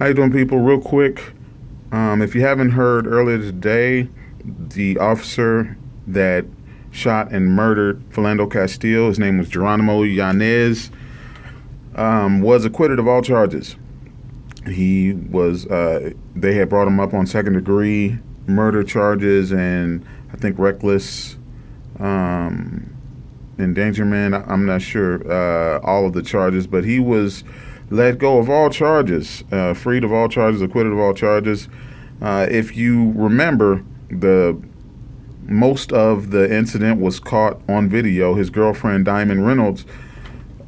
How you doing, people? Real quick, if you haven't heard earlier today, the officer that shot and murdered Philando Castile, his name was Jeronimo Yanez, was acquitted of all charges. He was. They had brought him up on second-degree murder charges and I think reckless endangerment. I'm not sure all of the charges, but he was let go of all charges, freed of all charges, acquitted of all charges. If you remember, the most of the incident was caught on video. His girlfriend, Diamond Reynolds,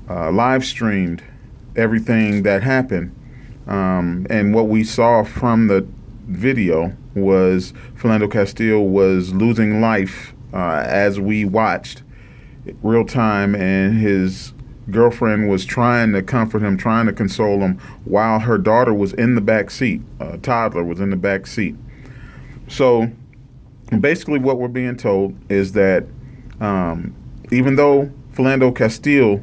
live streamed everything that happened. And what we saw from the video was Philando Castile was losing life as we watched real time, and his girlfriend was trying to comfort him, trying to console him, while her daughter was in the back seat. A toddler was in the back seat. So basically what we're being told is that even though Philando Castile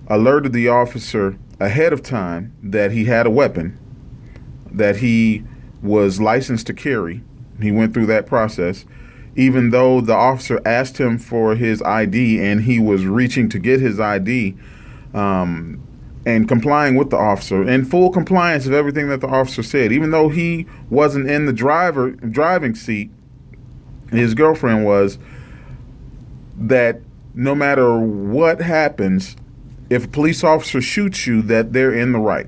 alerted the officer ahead of time that he had a weapon, that he was licensed to carry, he went through that process, even though the officer asked him for his ID and he was reaching to get his ID, and complying with the officer, in full compliance of everything that the officer said, even though he wasn't in the driving seat, his girlfriend was, that no matter what happens, if a police officer shoots you, that they're in the right.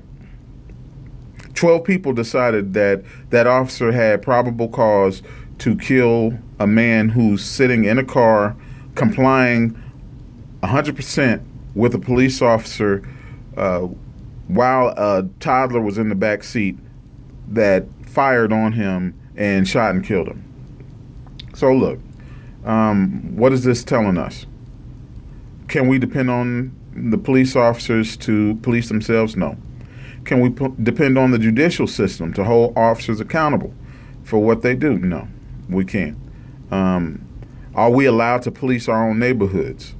12 people decided that that officer had probable cause to kill a man who's sitting in a car, complying 100% with a police officer, while a toddler was in the back seat that fired on him and shot and killed him. So look, what is this telling us? Can we depend on the police officers to police themselves? No. Can we depend on the judicial system to hold officers accountable for what they do? No, we can't. Are we allowed to police our own neighborhoods?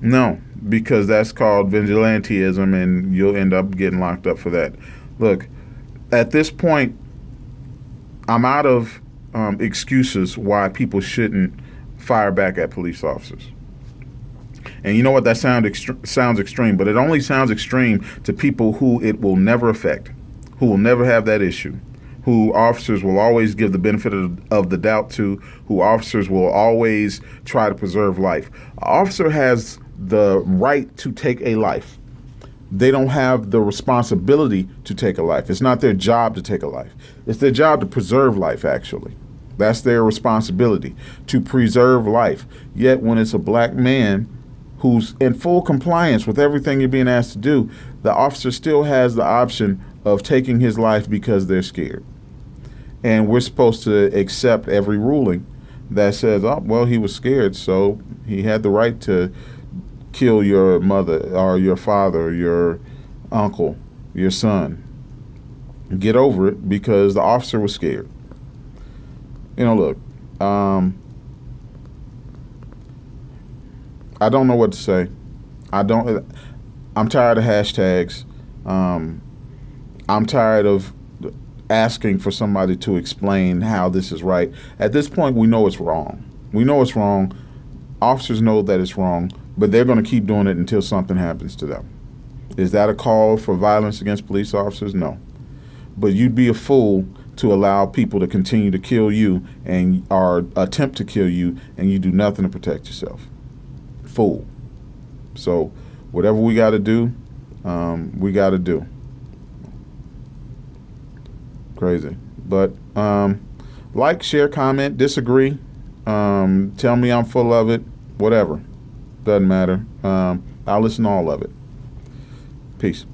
No, because that's called vigilantism, and you'll end up getting locked up for that. Look, at this point, I'm out of excuses why people shouldn't fire back at police officers. And you know what? That sounds extreme, but it only sounds extreme to people who it will never affect, who will never have that issue, who officers will always give the benefit of the doubt to, who officers will always try to preserve life. An officer has the right to take a life. They don't have the responsibility to take a life. It's not their job to take a life. It's their job to preserve life, actually. That's their responsibility, to preserve life. Yet when it's a black man who's in full compliance with everything you're being asked to do, the officer still has the option of taking his life because they're scared. And we're supposed to accept every ruling that says, oh, well, he was scared, so he had the right to kill your mother or your father, your uncle, your son. Get over it because the officer was scared. You know, look, I don't know what to say. I'm tired of hashtags. I'm tired of asking for somebody to explain how this is right. At this point, we know it's wrong. We know it's wrong. Officers know that it's wrong, but they're going to keep doing it until something happens to them. Is that a call for violence against police officers? No. But you'd be a fool to allow people to continue to kill you or attempt to kill you, and you do nothing to protect yourself. Fool. So whatever we got to do, we got to do. Crazy. But like, share, comment, disagree, tell me I'm full of it, whatever. Doesn't matter. I'll listen to all of it. Peace.